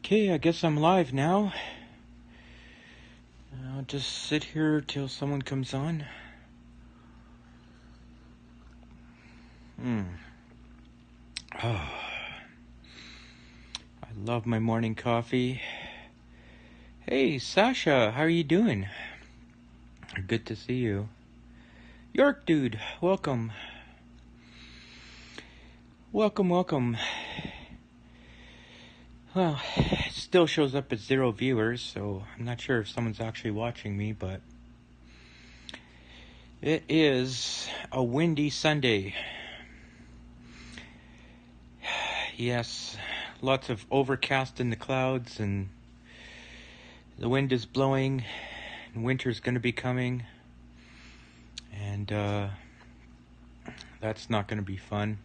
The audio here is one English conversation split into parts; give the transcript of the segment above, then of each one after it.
Okay, I guess I'm live now. I'll just sit here till someone comes on. Oh, I love my morning coffee. Hey, Sasha, how are you doing? Good to see you. York dude, welcome. Welcome. Well, it still shows up as 0 viewers, so I'm not sure if someone's actually watching me, but it is a windy Sunday. Yes, lots of overcast in the clouds, and the wind is blowing, and winter's going to be coming, and that's not going to be fun.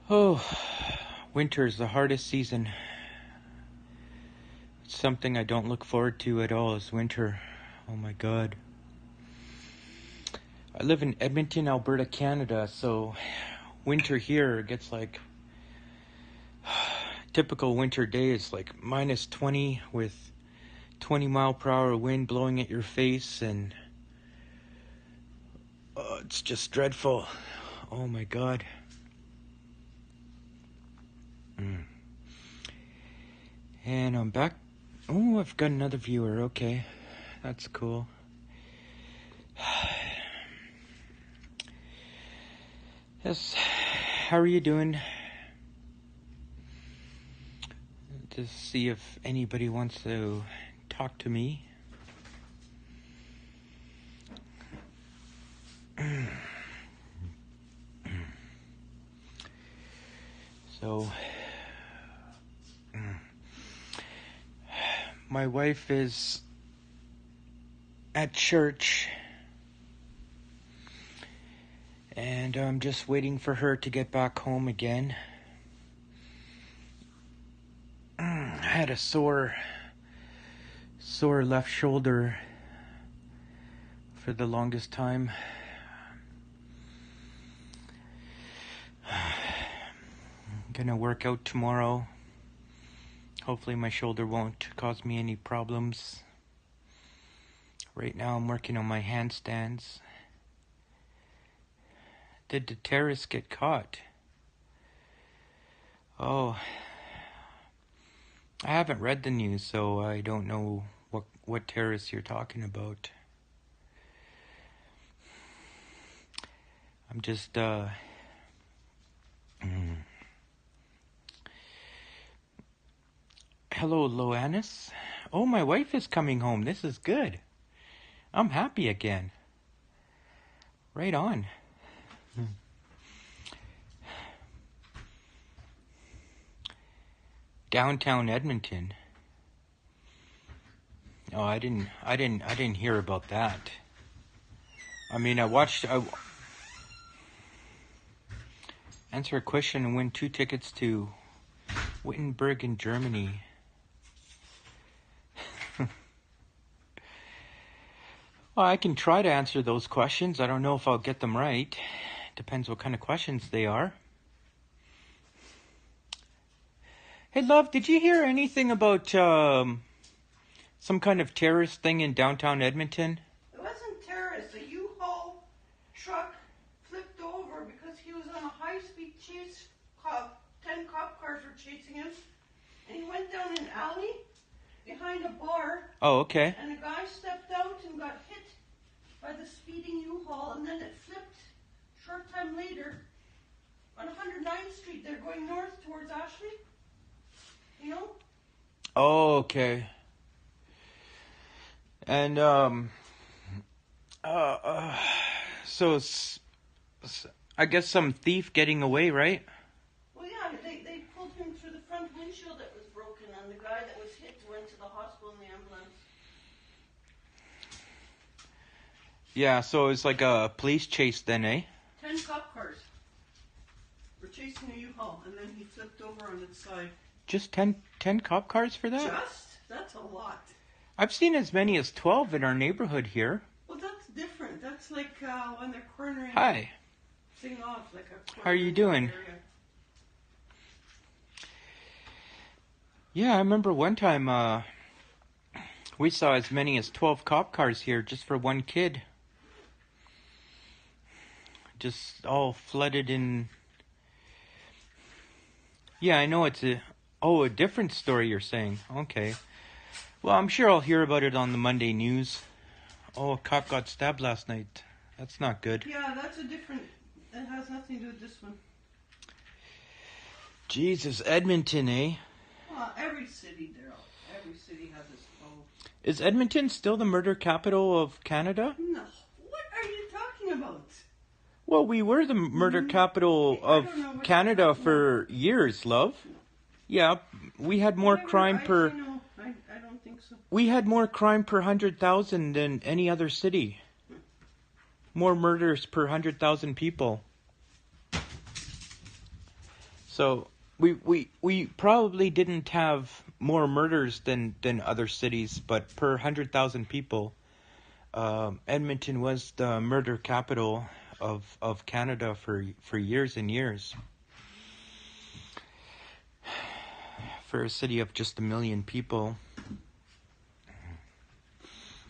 Oh, winter is the hardest season. It's something I don't look forward to at all, is winter. Oh my God. I live in Edmonton, Alberta, Canada, so winter here gets like, typical winter day is like minus 20 with 20 mile per hour wind blowing at your face, and it's just dreadful. Oh my God. And I'm back. Oh, I've got another viewer. Okay, that's cool. Yes, how are you doing? Just see if anybody wants to talk to me. So, my wife is at church, and I'm just waiting for her to get back home again. I had a sore left shoulder for the longest time. I'm gonna work out tomorrow. Hopefully my shoulder won't cause me any problems. Right now I'm working on my handstands. Did the terrorists get caught? Oh, I haven't read the news, so I don't know what terrorists you're talking about. I'm just, Hello, Loannis. Oh, my wife is coming home. This is good. I'm happy again. Right on. Downtown Edmonton. Oh, I didn't hear about that. I mean, answer a question and win 2 tickets to Wittenberg in Germany. Well, I can try to answer those questions. I don't know if I'll get them right. Depends what kind of questions they are. Hey, love, did you hear anything about some kind of terrorist thing in downtown Edmonton? It wasn't terrorists. A U-Haul truck flipped over because he was on a high-speed chase. 10 cop cars were chasing him. And he went down an alley behind a bar. Oh, okay. And a guy stepped out and got hit by the speeding U-Haul. And then it flipped short time later on 109th Street. They're going north towards Ashley. You know? Oh, okay. And, so I guess some thief getting away, right? Well, yeah, they pulled him through the front windshield that was broken, and the guy that was hit went to the hospital in the ambulance. Yeah, so it's like a police chase then, eh? 10 cop cars were chasing a U-Haul, and then he flipped over on its side. Just 10 cop cars for that? Just? That's a lot. I've seen as many as 12 in our neighborhood here. Well, that's different. That's like when they're cornering Hi. thing off, like a How are you doing? area. Yeah, I remember one time we saw as many as 12 cop cars here just for one kid. Just all flooded in. Yeah, I know it's a different story you're saying. Okay. Well, I'm sure I'll hear about it on the Monday news. Oh, a cop got stabbed last night. That's not good. Yeah, that's a different. It has nothing to do with this one. Jesus, Edmonton, eh? Well, every city, Darryl. Every city has its own. Is Edmonton still the murder capital of Canada? No. What are you talking about? Well, we were the murder capital of Canada for years, love. Yeah, we had more crime per. No, I don't think so. We had more crime per 100,000 than any other city. More murders per 100,000 people. So we probably didn't have more murders than other cities, but per 100,000 people, Edmonton was the murder capital of Canada for years and years. For a city of just 1 million people.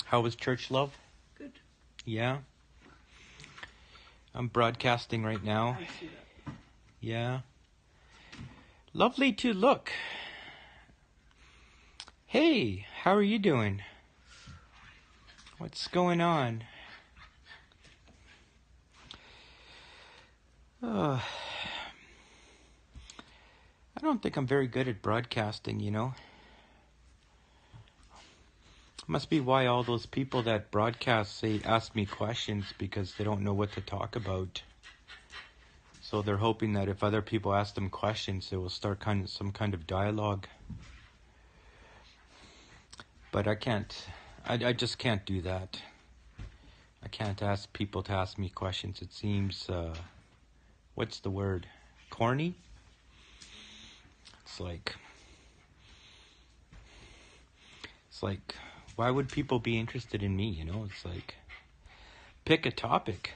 How was church, love? Good. Yeah. I'm broadcasting right now. I see that. Yeah. Lovely to look. Hey, how are you doing? What's going on? I don't think I'm very good at broadcasting, you know. Must be why all those people that broadcast ask me questions, because they don't know what to talk about. So they're hoping that if other people ask them questions, they will start some kind of dialogue. But I can't. I just can't do that. I can't ask people to ask me questions. It seems, what's the word? Corny? It's like, why would people be interested in me, you know? It's like, pick a topic.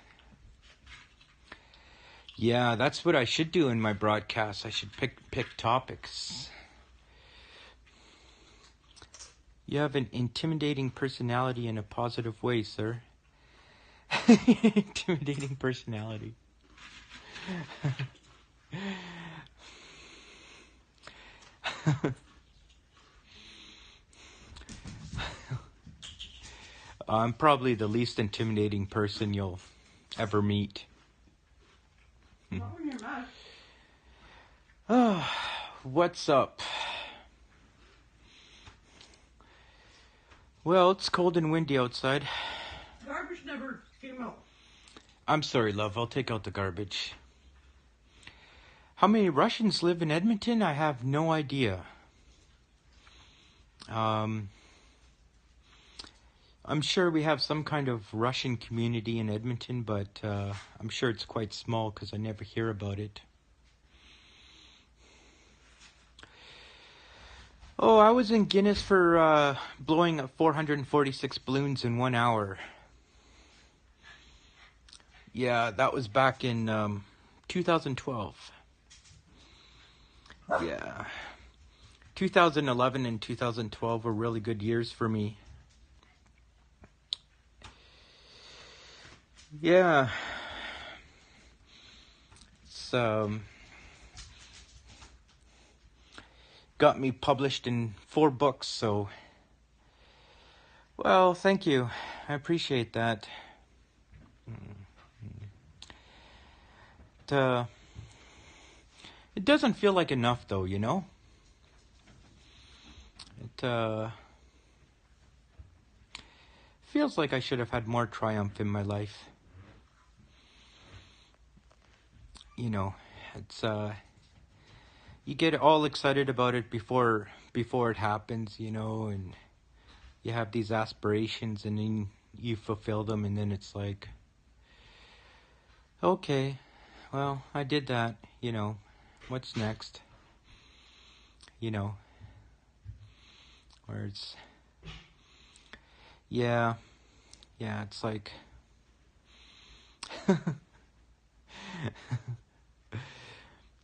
Yeah, that's what I should do in my broadcasts. I should pick topics. You have an intimidating personality in a positive way, sir. Intimidating personality. I'm probably the least intimidating person you'll ever meet. Not when you're mad. What's up? Well, it's cold and windy outside. Garbage never came out. I'm sorry, love. I'll take out the garbage. How many Russians live in Edmonton? I have no idea. I'm sure we have some kind of Russian community in Edmonton, but I'm sure it's quite small because I never hear about it. Oh, I was in Guinness for blowing up 446 balloons in 1 hour. Yeah, that was back in 2012. Yeah. 2011 and 2012 were really good years for me. Yeah. It's got me published in 4 books, so well, thank you. I appreciate that. It doesn't feel like enough though, you know? It feels like I should have had more triumph in my life. You know, it's you get all excited about it before it happens, you know, and you have these aspirations and then you fulfill them, and then it's like, okay, well, I did that, you know, what's next? You know, where it's, yeah, it's like,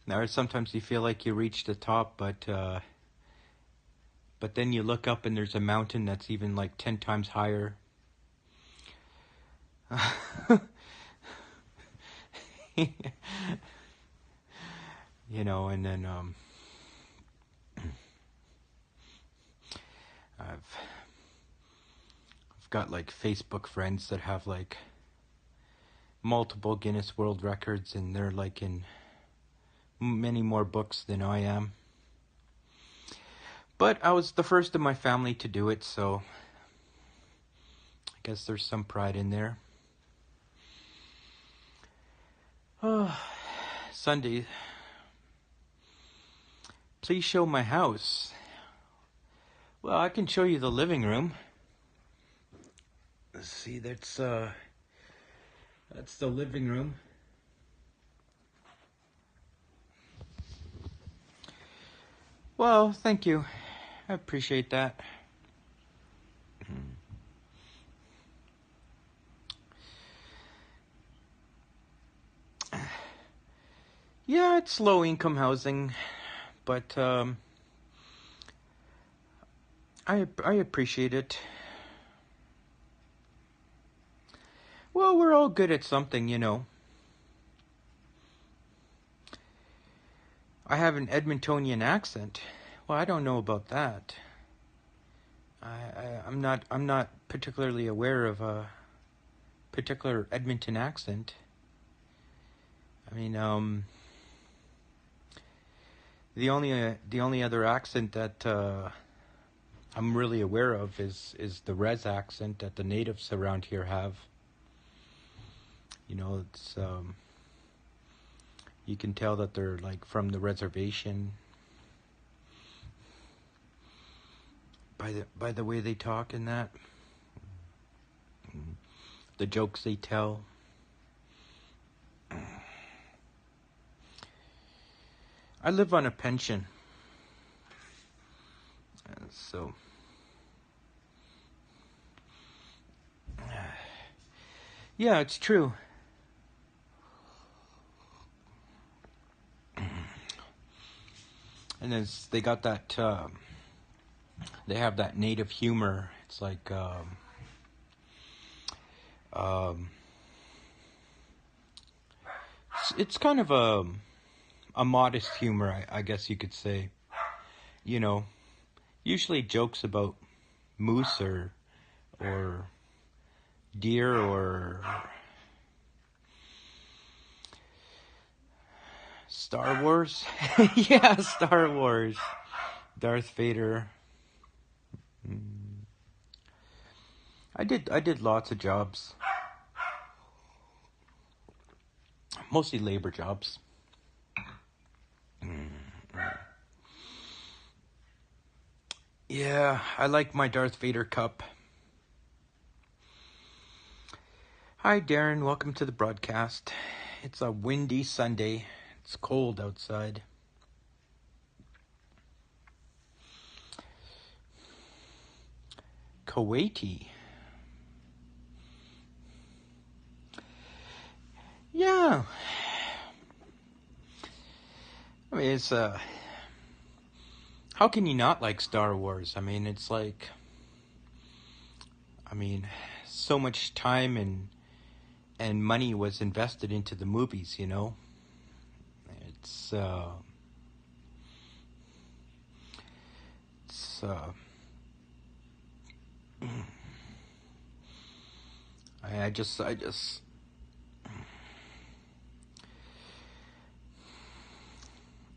now sometimes you feel like you reach the top, but but then you look up and there's a mountain that's even like 10 times higher. You know, and then I've got like Facebook friends that have like multiple Guinness World Records, and they're like in many more books than I am. But I was the first in my family to do it, so I guess there's some pride in there. Oh, Sunday. Please show my house. Well, I can show you the living room. Let's see, that's the living room. Well, thank you. I appreciate that. Yeah, it's low income housing, but I appreciate it. Well, we're all good at something, you know. I have an Edmontonian accent. Well, I don't know about that. I'm not particularly aware of a particular Edmonton accent. I mean, the only other accent that I'm really aware of is the Res accent that the natives around here have. You know, it's you can tell that they're like from the reservation by the way they talk and that. The jokes they tell. I live on a pension. So yeah, it's true. And they got that they have that native humor. It's like it's kind of a modest humor, I guess you could say. You know, usually jokes about moose or deer or Star Wars. Yeah, Star Wars. Darth Vader. I did lots of jobs. Mostly labor jobs. Yeah, I like my Darth Vader cup. Hi, Darren. Welcome to the broadcast. It's a windy Sunday. It's cold outside. Kuwaiti. Yeah. I mean, it's how can you not like Star Wars? I mean, it's like, I mean, so much time and money was invested into the movies, you know. It's I just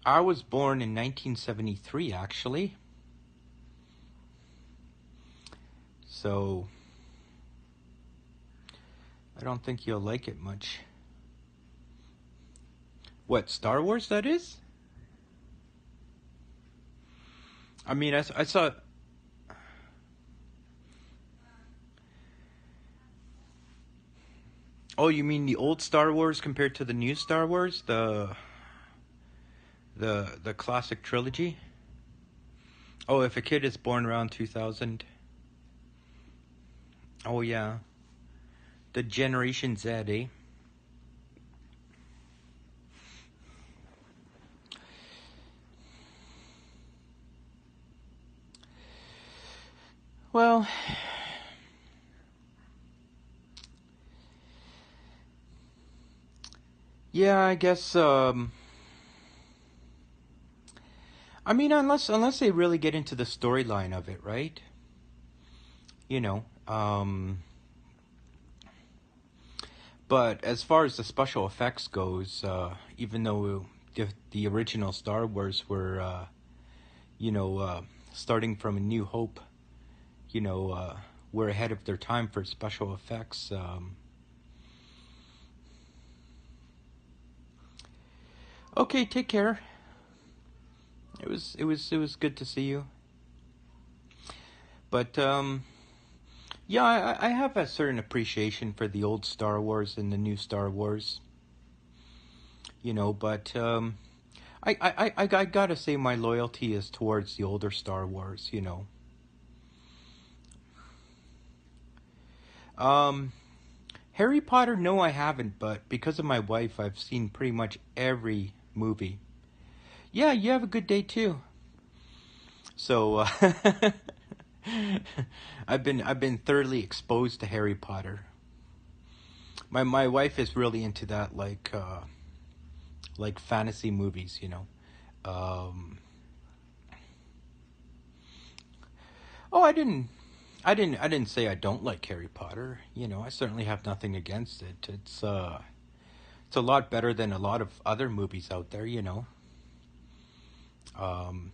I was born in 1973, actually. So I don't think you'll like it much. What, Star Wars, that is? I mean, I saw... Oh, you mean the old Star Wars compared to the new Star Wars? The classic trilogy? Oh, if a kid is born around 2000. Oh, yeah. The Generation Z, eh? Well, yeah, I guess. I mean, unless they really get into the storyline of it, right? You know. But as far as the special effects goes, even though the original Star Wars were, you know, starting from A New Hope, you know, were ahead of their time for special effects. Okay, take care. It was good to see you. But yeah, I have a certain appreciation for the old Star Wars and the new Star Wars. You know, but I gotta say my loyalty is towards the older Star Wars. You know. Um, Harry Potter, no, I haven't, but because of my wife, I've seen pretty much every movie. Yeah, you have a good day too. So I've been thoroughly exposed to Harry Potter. My wife is really into that, like fantasy movies, you know. Um, oh, I didn't say I don't like Harry Potter. You know, I certainly have nothing against it. It's a lot better than a lot of other movies out there. You know. Um,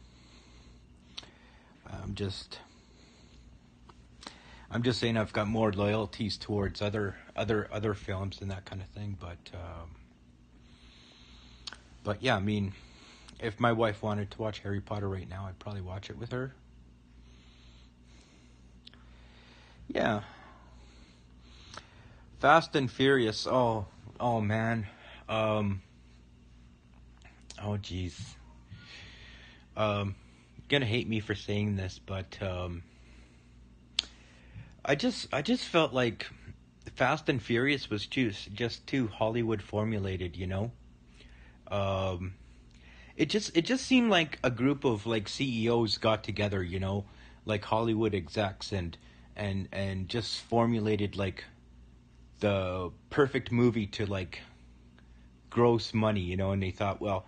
I'm just I'm just saying I've got more loyalties towards other films and that kind of thing. But yeah, I mean, if my wife wanted to watch Harry Potter right now, I'd probably watch it with her. Yeah, Fast and Furious. Oh man. Um, oh jeez. Um, gonna hate me for saying this, but I just felt like Fast and Furious was just too Hollywood formulated, you know. Um, it just seemed like a group of like CEOs got together, you know, like Hollywood execs and just formulated like the perfect movie to like gross money, you know, and they thought, well,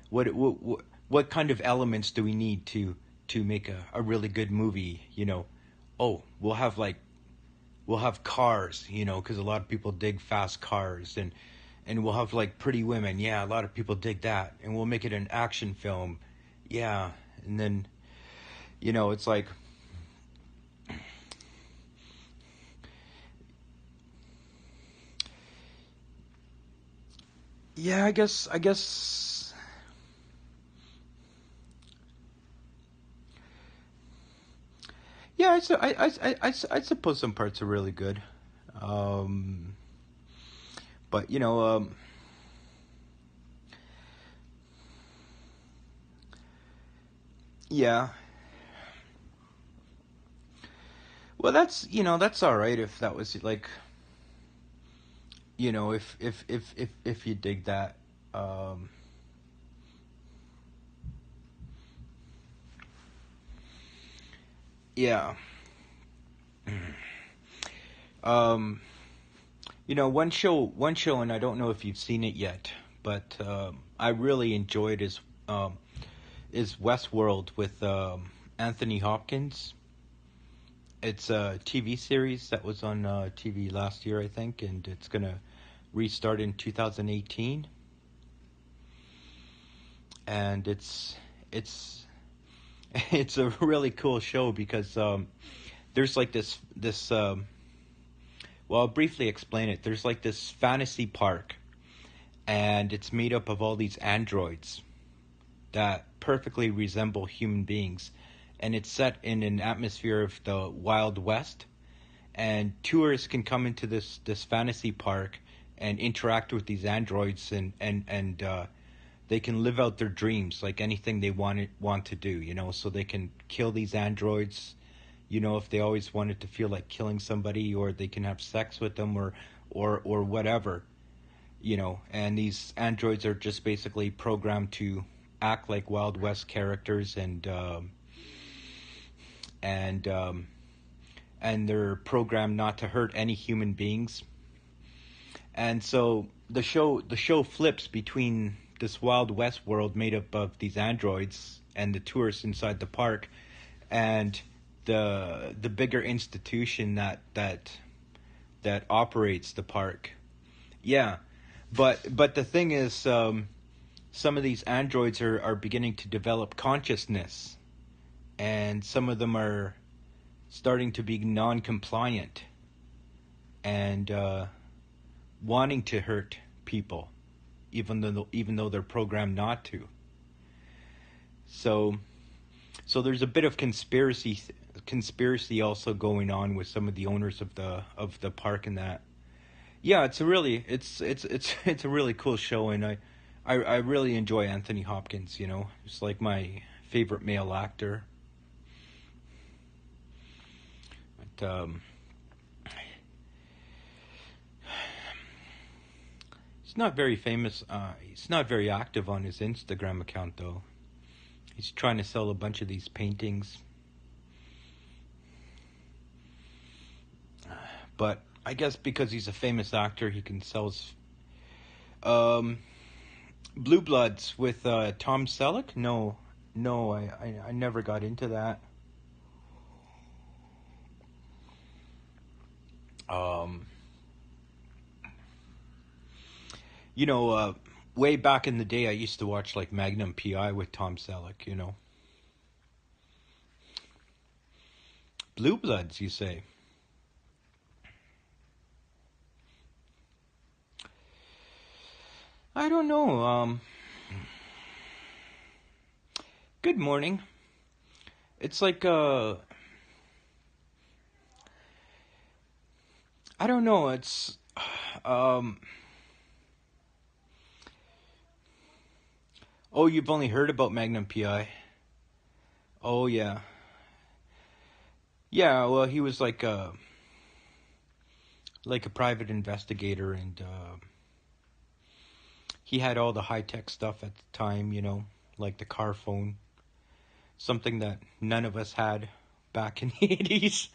what kind of elements do we need to make a really good movie, you know? Oh, we'll have cars, you know, because a lot of people dig fast cars, and we'll have like pretty women. Yeah, a lot of people dig that, and we'll make it an action film. Yeah, and then you know it's like yeah, I guess yeah, I suppose some parts are really good. Um, but you know, yeah. Well, that's all right if that was like if you dig that. Um, yeah. Um, one show, and I don't know if you've seen it yet, but I really enjoyed is Westworld with Anthony Hopkins. It's a TV series that was on TV last year, I think, and it's gonna restart in 2018. And it's it's a really cool show because there's like this well, I'll briefly explain it. There's like this fantasy park, and it's made up of all these androids that perfectly resemble human beings, and it's set in an atmosphere of the Wild West. And tourists can come into this fantasy park and interact with these androids, and they can live out their dreams, like anything they want to do, you know. So they can kill these androids, you know, if they always wanted to feel like killing somebody, or they can have sex with them, or whatever, you know. And these androids are just basically programmed to act like Wild West characters, and and they're programmed not to hurt any human beings. And so the show flips between this Wild West world made up of these androids and the tourists inside the park, and the bigger institution that operates the park. Yeah, but the thing is, some of these androids are beginning to develop consciousness, and some of them are starting to be non-compliant and wanting to hurt people, even though they're programmed not to. So there's a bit of conspiracy also going on with some of the owners of the park and that. Yeah, it's a really cool show, and I really enjoy Anthony Hopkins. It's like my favorite male actor. But he's not very famous. He's not very active on his Instagram account, though. He's trying to sell a bunch of these paintings. But I guess because he's a famous actor, he can sell his... Blue Bloods with Tom Selleck? No, I never got into that. Way back in the day, I used to watch like Magnum P.I. with Tom Selleck. Blue Bloods, you say? I don't know. Good morning. It's like I don't know. It's Oh, you've only heard about Magnum P.I. Oh yeah. Yeah, well, he was like a private investigator, and he had all the high-tech stuff at the time, like the car phone. Something that none of us had back in the 80s.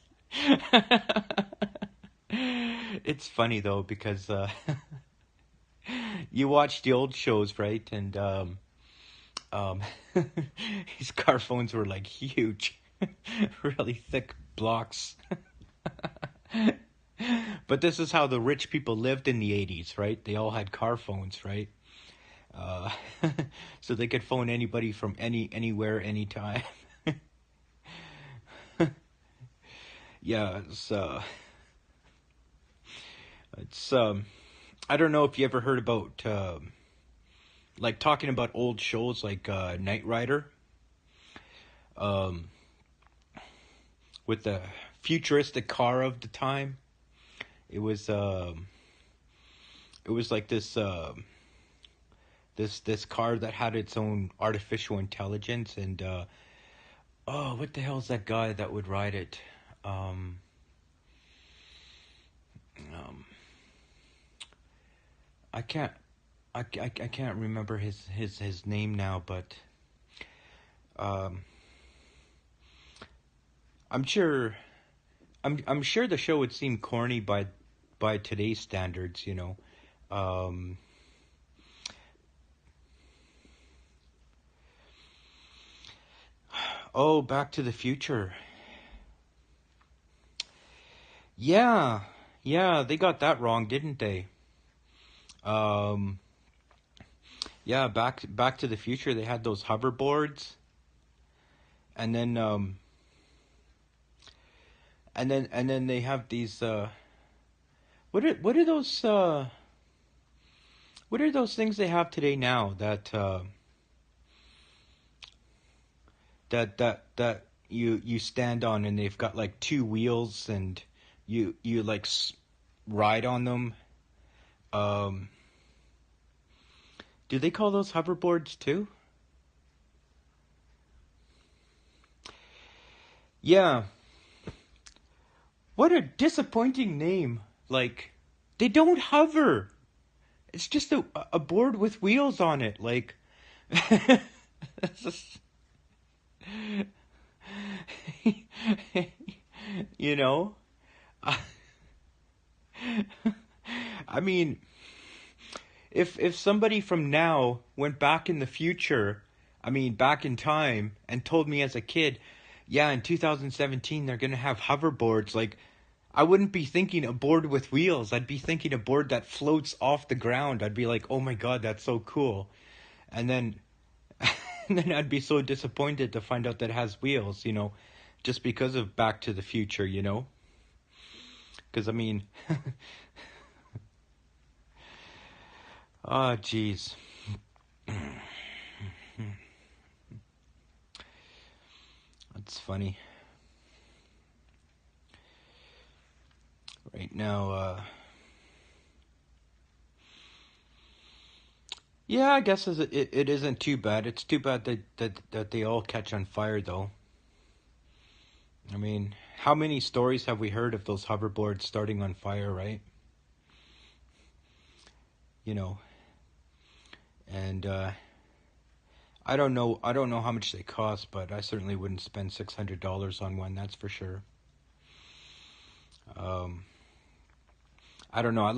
It's funny, though, because you watch the old shows, right? And his car phones were, like, huge. Really thick blocks. But this is how the rich people lived in the 80s, right? They all had car phones, right? So they could phone anybody from anywhere, anytime. Yeah, it's I don't know if you ever heard about like talking about old shows like Knight Rider, with the futuristic car of the time. It was like this this car that had its own artificial intelligence, and what the hell's that guy that would ride it? I can't remember his name now, but I'm sure the show would seem corny by today's standards, Oh, Back to the Future. Yeah, they got that wrong, didn't they? Yeah, Back to the Future, they had those hoverboards, and then they have these what are those things they have today now that that you stand on, and they've got like two wheels, and you like ride on them. Do they call those hoverboards too? Yeah. What a disappointing name. Like, they don't hover. It's just a board with wheels on it. Like, You know? I mean, if somebody from now went back in the future, I mean back in time, and told me as a kid, yeah, in 2017 they're gonna have hoverboards, like I wouldn't be thinking a board with wheels. I'd be thinking a board that floats off the ground. I'd be like, oh my god, that's so cool. And then and then I'd be so disappointed to find out that it has wheels, just because of Back to the Future, Because I mean, oh jeez. That's funny. Right now, yeah, I guess it isn't too bad. It's too bad that they all catch on fire, though. I mean, how many stories have we heard of those hoverboards starting on fire, right? You know, and I don't know how much they cost, but I certainly wouldn't spend $600 on one. That's for sure. Um, I don't know. I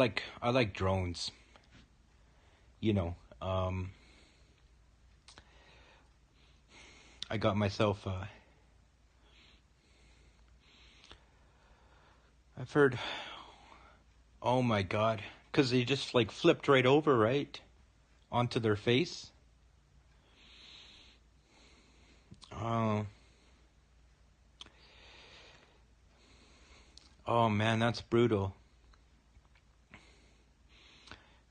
like drones. You know, I got myself. I've heard. Oh my god, because they just like flipped right over, right, onto their face. Oh, oh man, that's brutal.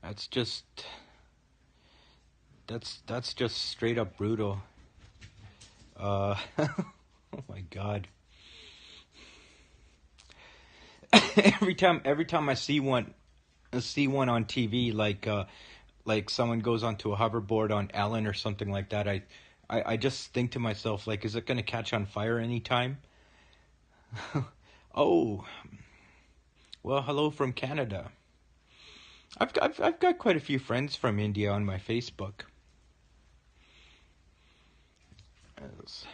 That's just that's just straight up brutal. Oh my god. every time I see one on TV, like someone goes onto a hoverboard on Ellen or something like that, I just think to myself, like, is it going to catch on fire anytime? Oh, well, hello from Canada. I've got quite a few friends from India on my Facebook. Yes.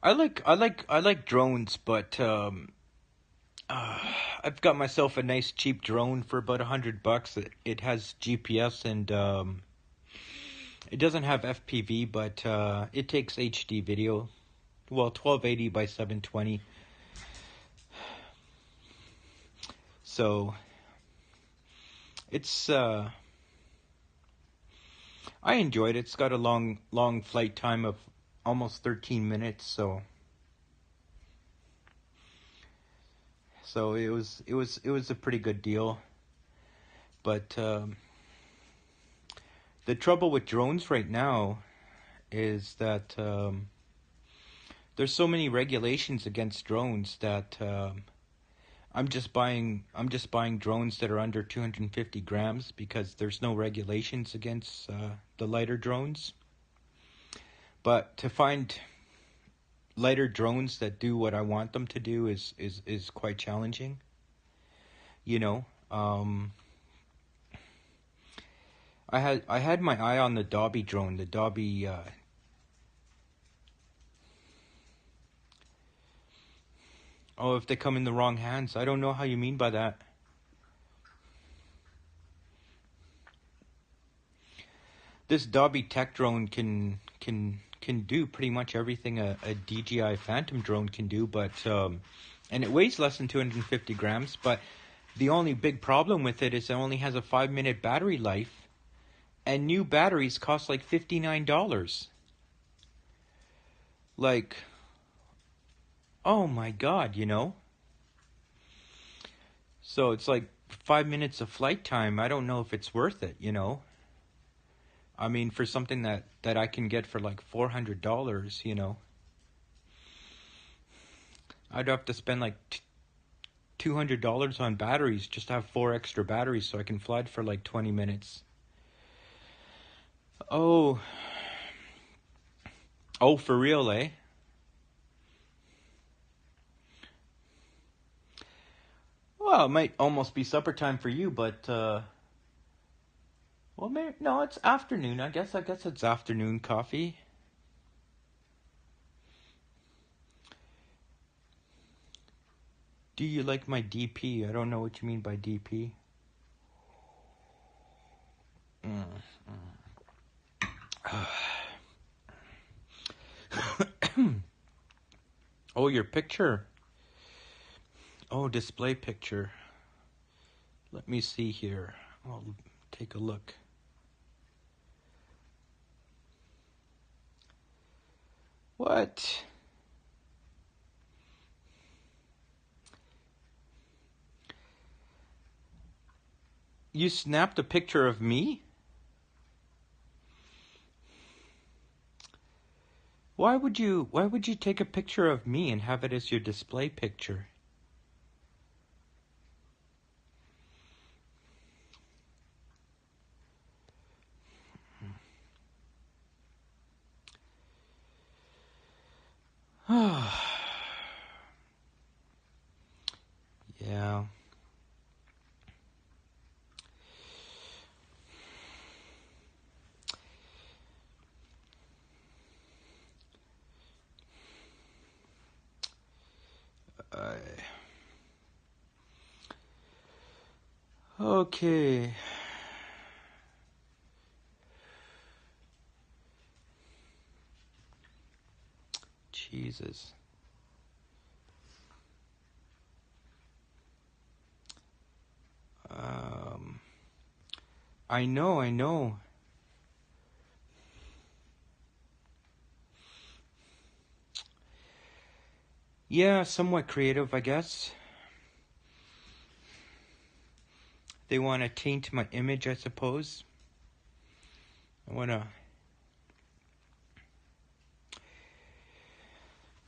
I like drones, but I've got myself a nice cheap drone for about $100. It has GPS and it doesn't have FPV, but it takes HD video. Well, 1280 by 720. So it's I enjoyed it. It's got a long flight time of almost 13 minutes, so it was a pretty good deal. But the trouble with drones right now is that there's so many regulations against drones that I'm just buying drones that are under 250 grams because there's no regulations against the lighter drones. But to find lighter drones that do what I want them to do is quite challenging. You know, I had my eye on the Dobby drone, the Dobby. Oh, if they come in the wrong hands, I don't know how you mean by that. This Dobby tech drone can do pretty much everything a DJI Phantom drone can do, but and it weighs less than 250 grams. But the only big problem with it is it only has a 5-minute battery life, and new batteries cost like $59. Like, oh my god, So it's like 5 minutes of flight time. I don't know if it's worth it. I mean, for something that I can get for like $400, I'd have to spend like $200 on batteries just to have 4 extra batteries so I can fly it for like 20 minutes. Oh, for real, eh? Well, it might almost be supper time for you, but well, maybe no, it's afternoon. I guess it's afternoon coffee. Do you like my DP? I don't know what you mean by DP. Oh, your picture. Oh, display picture. Let me see here. I'll take a look. What? You snapped a picture of me? Why would you take a picture of me and have it as your display picture? Yeah. Okay. Jesus. I know. Yeah, somewhat creative, I guess. They want to taint my image, I suppose. I want to...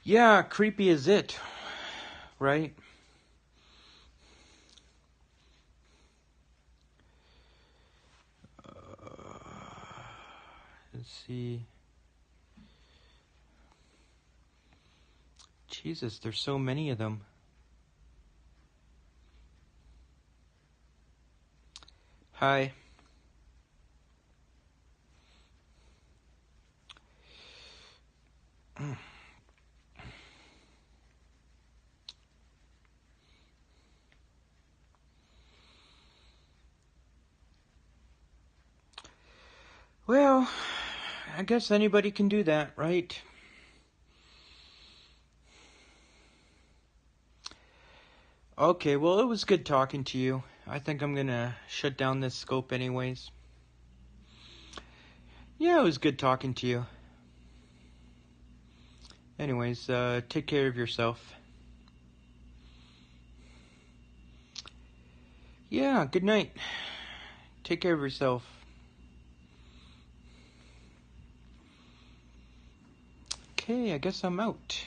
Yeah, creepy is it, right? Let's see. Jesus, there's so many of them. Hi. Well, I guess anybody can do that, right? Okay, well, it was good talking to you. I think I'm gonna shut down this scope anyways. Yeah, it was good talking to you. Anyways, take care of yourself. Yeah, good night. Take care of yourself. Okay, I guess I'm out.